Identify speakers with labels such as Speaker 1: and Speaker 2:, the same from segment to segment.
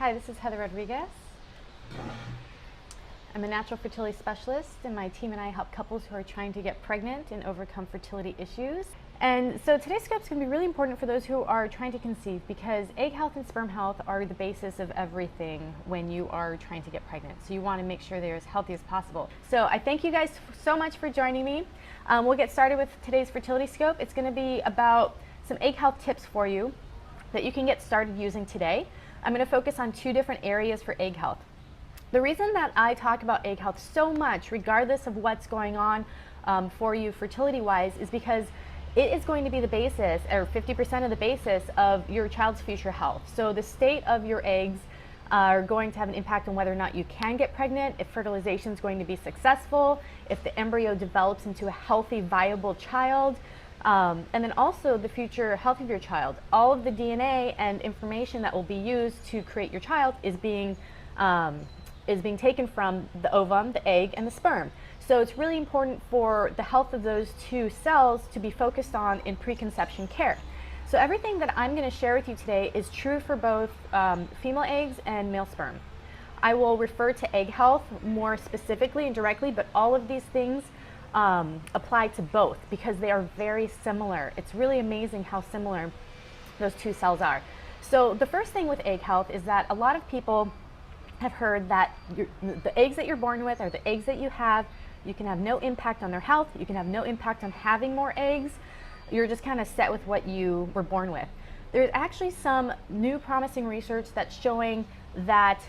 Speaker 1: Hi, this is Heather Rodriguez. I'm a natural fertility specialist, and my team and I help couples who are trying to get pregnant and overcome fertility issues. And so today's scope is going to be really important for those who are trying to conceive, because egg health and sperm health are the basis of everything when you are trying to get pregnant. So you want to make sure they're as healthy as possible. So I thank you guys so much for joining me. We'll get started with today's fertility scope. It's going to be about some egg health tips for you that you can get started using today. I'm going to focus on two different areas for egg health. The reason that I talk about egg health so much, regardless of what's going on for you fertility-wise, is because it is going to be the basis, or 50% of the basis, of your child's future health. So the state of your eggs are going to have an impact on whether or not you can get pregnant, if fertilization is going to be successful, if the embryo develops into a healthy, viable child, and then also the future health of your child. All of the DNA and information that will be used to create your child is being taken from the ovum, the egg, and the sperm. So it's really important for the health of those two cells to be focused on in preconception care. So everything that I'm going to share with you today is true for both female eggs and male sperm. I will refer to egg health more specifically and directly, but all of these things apply to both because they are very similar. It's really amazing how similar those two cells are. So the first thing with egg health is that a lot of people have heard that the eggs that you're born with are the eggs that you have. You can have no impact on their health. You can have no impact on having more eggs. You're just kind of set with what you were born with. There's actually some new promising research that's showing that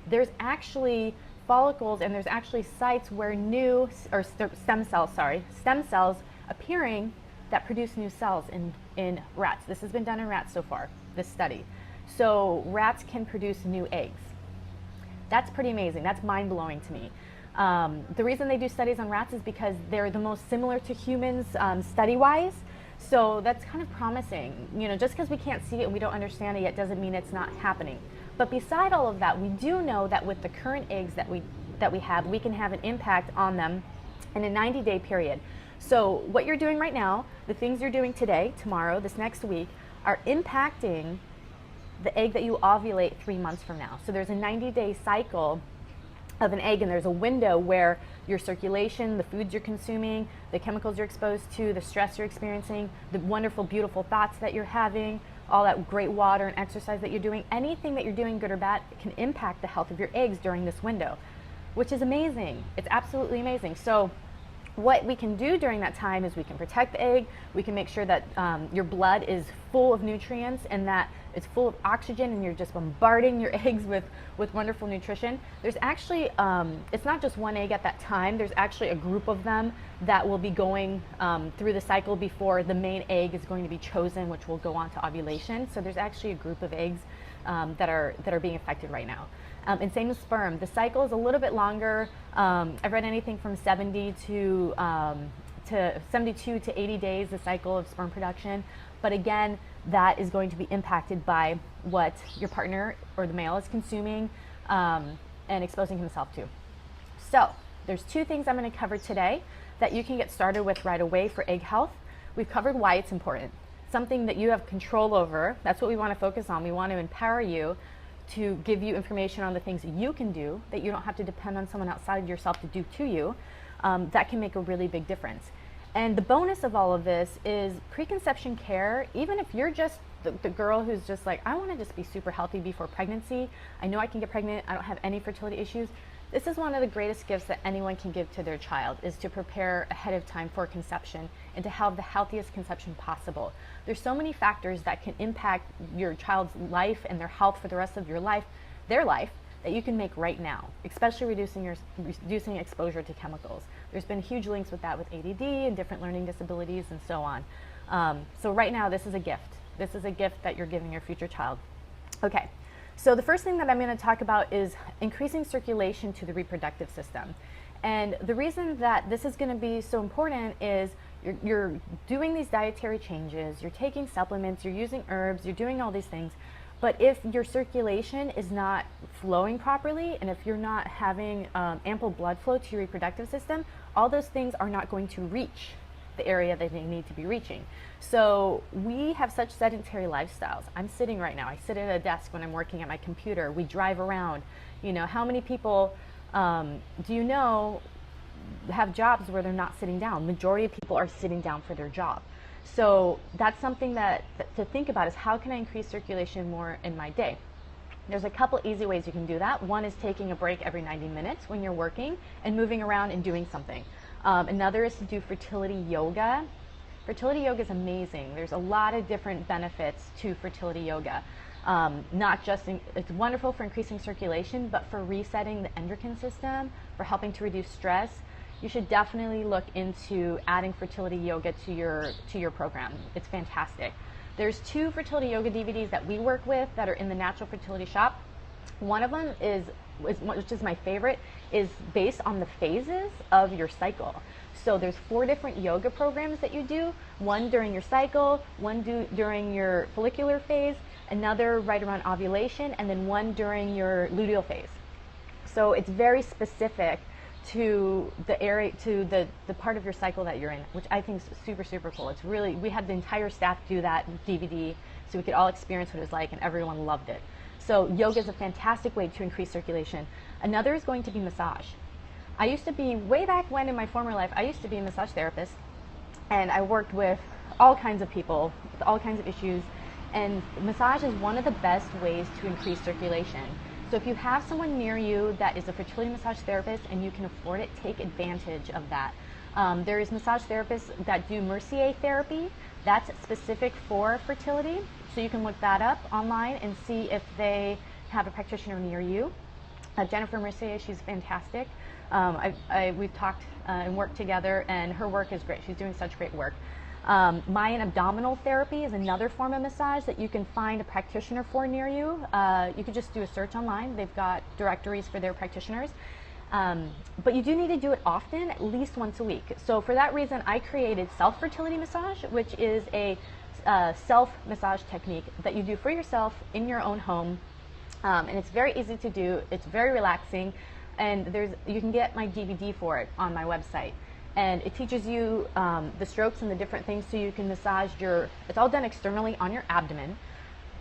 Speaker 1: there's actually follicles and there's actually sites where stem cells appearing that produce new cells in rats. This has been done in rats so far, this study. So rats can produce new eggs. That's pretty amazing. That's mind-blowing to me. The reason they do studies on rats is because they're the most similar to humans study-wise. So that's kind of promising. You know, just because we can't see it and we don't understand it yet doesn't mean it's not happening. But beside all of that, we do know that with the current eggs that we have, we can have an impact on them in a 90-day period. So what you're doing right now, the things you're doing today, tomorrow, this next week, are impacting the egg that you ovulate 3 months from now. So there's a 90-day cycle of an egg, and there's a window where your circulation, the foods you're consuming, the chemicals you're exposed to, the stress you're experiencing, the wonderful, beautiful thoughts that you're having, all that great water and exercise that you're doing, anything that you're doing, good or bad, can impact the health of your eggs during this window, which is amazing. It's absolutely amazing. So what we can do during that time is we can protect the egg, we can make sure that your blood is full of nutrients and that it's full of oxygen and you're just bombarding your eggs with wonderful nutrition. There's actually, it's not just one egg at that time, there's actually a group of them that will be going through the cycle before the main egg is going to be chosen, which will go on to ovulation. So there's actually a group of eggs that are being affected right now. And same with sperm. The cycle is a little bit longer. I've read anything from 72 to 80 days, the cycle of sperm production. But again, that is going to be impacted by what your partner or the male is consuming and exposing himself to. So there's two things I'm going to cover today that you can get started with right away for egg health. We've covered why it's important. Something that you have control over. That's what we want to focus on. We want to empower you to give you information on the things that you can do, that you don't have to depend on someone outside yourself to do to you. That can make a really big difference. And the bonus of all of this is preconception care. Even if you're just the girl who's just like, I want to just be super healthy before pregnancy, I know I can get pregnant, I don't have any fertility issues. This is one of the greatest gifts that anyone can give to their child, is to prepare ahead of time for conception and to have the healthiest conception possible. There's so many factors that can impact your child's life and their health for the rest of their life, that you can make right now, especially reducing exposure to chemicals. There's been huge links with that with ADD and different learning disabilities and so on. So right now, this is a gift. This is a gift that you're giving your future child. Okay. So the first thing that I'm going to talk about is increasing circulation to the reproductive system. And the reason that this is going to be so important is you're doing these dietary changes, you're taking supplements, you're using herbs, you're doing all these things. But if your circulation is not flowing properly, and if you're not having ample blood flow to your reproductive system, all those things are not going to reach the area that they need to be reaching. So we have such sedentary lifestyles. I'm sitting right now. I sit at a desk when I'm working at my computer. We drive around. You know, how many people do you know have jobs where they're not sitting down? Majority of people are sitting down for their job. So that's something that to think about is how can I increase circulation more in my day? There's a couple easy ways you can do that. One is taking a break every 90 minutes when you're working and moving around and doing something. Another is to do fertility yoga. Fertility yoga is amazing. There's a lot of different benefits to fertility yoga. Not just, it's wonderful for increasing circulation, but for resetting the endocrine system, for helping to reduce stress. You should definitely look into adding fertility yoga to your program. It's fantastic. There's 2 fertility yoga DVDs that we work with that are in the Natural Fertility Shop. One of them is which is my favorite, is based on the phases of your cycle. So there's 4 different yoga programs that you do, one during your cycle, one during your follicular phase, another right around ovulation, and then one during your luteal phase. So it's very specific to the area, to the part of your cycle that you're in, which I think is super, super cool. It's really, we had the entire staff do that DVD so we could all experience what it was like, and everyone loved it. So yoga is a fantastic way to increase circulation. Another is going to be massage. I used to be, way back when in my former life, I used to be a massage therapist, and I worked with all kinds of people with all kinds of issues, and massage is one of the best ways to increase circulation. So if you have someone near you that is a fertility massage therapist and you can afford it, take advantage of that. There is massage therapists that do Mercier therapy. That's specific for fertility. So you can look that up online and see if they have a practitioner near you. Jennifer Mercier, she's fantastic. We've talked and worked together, and her work is great. She's doing such great work. Mayan abdominal therapy is another form of massage that you can find a practitioner for near you. You could just do a search online. They've got directories for their practitioners. But you do need to do it often, at least once a week. So for that reason, I created self-fertility massage, which is a self-massage technique that you do for yourself in your own home. And it's very easy to do. It's very relaxing. And you can get my DVD for it on my website. And it teaches you the strokes and the different things, so you can massage it's all done externally on your abdomen.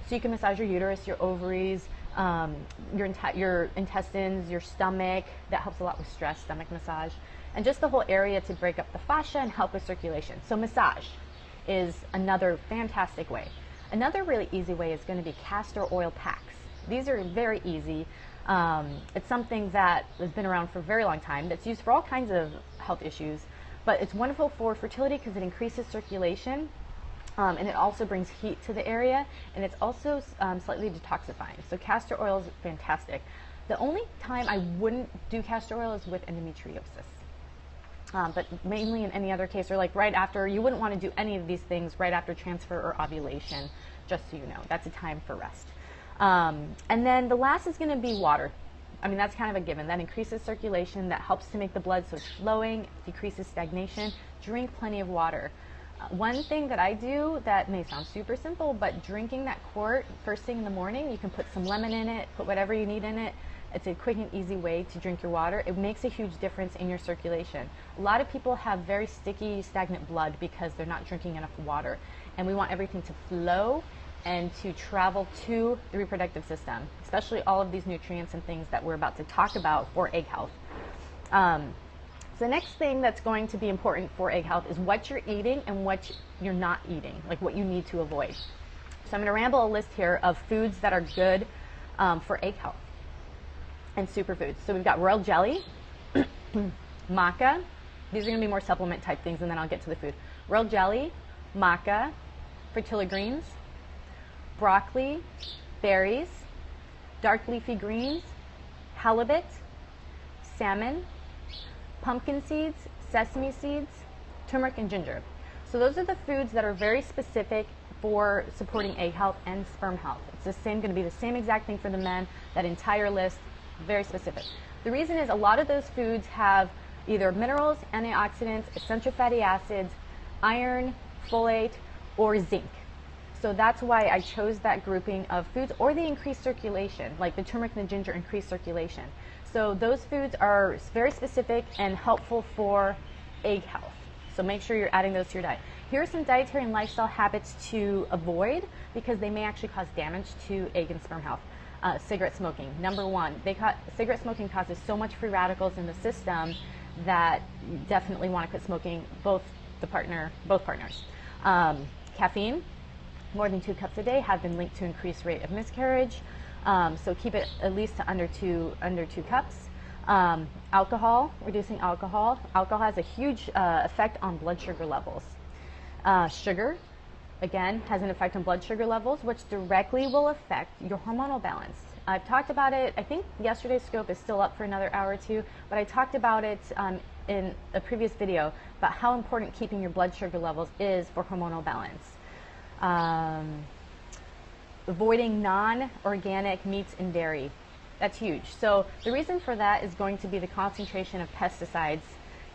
Speaker 1: So you can massage your uterus, your ovaries, your intestines, your stomach. That helps a lot with stress, stomach massage. And just the whole area to break up the fascia and help with circulation. So massage is another fantastic way. Another really easy way is going to be castor oil packs. These are very easy. It's something that has been around for a very long time, that's used for all kinds of health issues, but it's wonderful for fertility because it increases circulation, and it also brings heat to the area, and it's also slightly detoxifying. So castor oil is fantastic. The only time I wouldn't do castor oil is with endometriosis. But mainly in any other case, or like right after, you wouldn't want to do any of these things right after transfer or ovulation, just so you know. That's a time for rest. And then the last is going to be water. I mean, that's kind of a given. That increases circulation, that helps to make the blood so it's flowing, decreases stagnation. Drink plenty of water. One thing that I do that may sound super simple, but drinking that quart first thing in the morning, you can put some lemon in it, put whatever you need in it. It's a quick and easy way to drink your water. It makes a huge difference in your circulation. A lot of people have very sticky, stagnant blood because they're not drinking enough water. And we want everything to flow and to travel to the reproductive system, especially all of these nutrients and things that we're about to talk about for egg health. So the next thing that's going to be important for egg health is what you're eating and what you're not eating, like what you need to avoid. So I'm going to ramble a list here of foods that are good for egg health and superfoods. So we've got royal jelly, maca. These are going to be more supplement type things, and then I'll get to the food. Royal jelly, maca, fertility greens, broccoli, berries, dark leafy greens, halibut, salmon, pumpkin seeds, sesame seeds, turmeric, and ginger. So those are the foods that are very specific for supporting egg health and sperm health. It's going to be the same exact thing for the men, that entire list, very specific. The reason is a lot of those foods have either minerals, antioxidants, essential fatty acids, iron, folate, or zinc. So that's why I chose that grouping of foods, or the increased circulation, like the turmeric and the ginger increase circulation. So those foods are very specific and helpful for egg health. So make sure you're adding those to your diet. Here are some dietary and lifestyle habits to avoid because they may actually cause damage to egg and sperm health. Cigarette smoking. Number one, cigarette smoking causes so much free radicals in the system that you definitely want to quit smoking, both partners. Caffeine, more than 2 cups a day, have been linked to increased rate of miscarriage. So keep it at least to under two cups. Alcohol, reducing alcohol. Alcohol has a huge effect on blood sugar levels. Sugar, again, has an effect on blood sugar levels, which directly will affect your hormonal balance. I've talked about it. I think yesterday's scope is still up for another hour or two, but I talked about it in a previous video about how important keeping your blood sugar levels is for hormonal balance. Avoiding non-organic meats and dairy. That's huge. So the reason for that is going to be the concentration of pesticides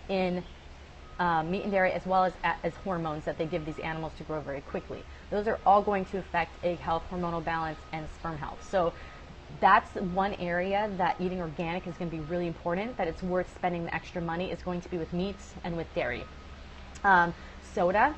Speaker 1: in meat and dairy, as well as hormones that they give these animals to grow very quickly. Those are all going to affect egg health, hormonal balance, and sperm health. So that's one area that eating organic is going to be really important, that it's worth spending the extra money, is going to be with meats and with dairy. Soda,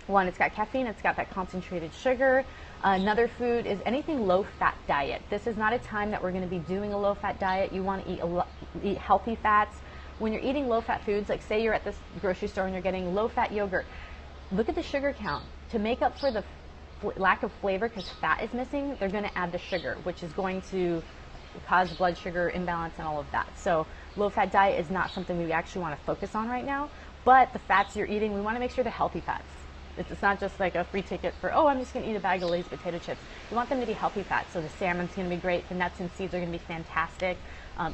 Speaker 1: one, it's got caffeine, it's got that concentrated sugar. Another food is anything low-fat diet. This is not a time that we're going to be doing a low-fat diet. You want to eat healthy fats. When you're eating low-fat foods, like say you're at this grocery store and you're getting low-fat yogurt, look at the sugar count. To make up for the lack of flavor because fat is missing, they're going to add the sugar, which is going to cause blood sugar imbalance and all of that. So low-fat diet is not something we actually want to focus on right now, but the fats you're eating, we want to make sure they're healthy fats. It's not just like a free ticket for, oh, I'm just going to eat a bag of Lay's potato chips. You want them to be healthy fats. So the salmon's going to be great. The nuts and seeds are going to be fantastic.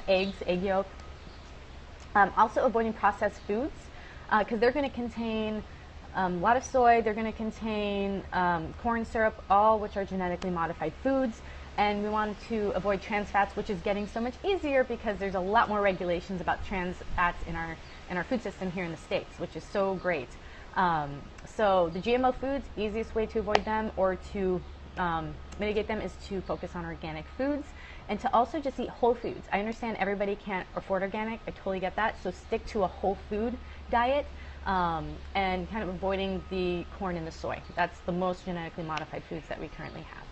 Speaker 1: Eggs, egg yolk. Also avoiding processed foods because they're going to contain a lot of soy. They're going to contain corn syrup, all which are genetically modified foods. And we want to avoid trans fats, which is getting so much easier because there's a lot more regulations about trans fats in our food system here in the States, which is so great. So the GMO foods, easiest way to avoid them or to mitigate them is to focus on organic foods and to also just eat whole foods. I understand everybody can't afford organic. I totally get that. So stick to a whole food diet and kind of avoiding the corn and the soy. That's the most genetically modified foods that we currently have.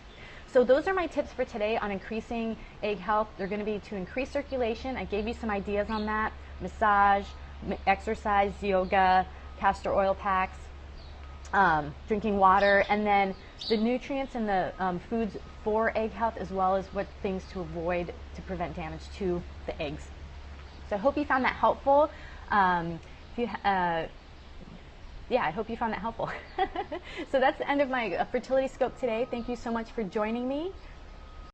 Speaker 1: So those are my tips for today on increasing egg health. They're going to be to increase circulation. I gave you some ideas on that. Massage, exercise, yoga, castor oil packs, drinking water, and then the nutrients and the foods for egg health, as well as what things to avoid to prevent damage to the eggs. So I hope you found that helpful. Yeah, I hope you found that helpful. So that's the end of my fertility scope today. Thank you so much for joining me.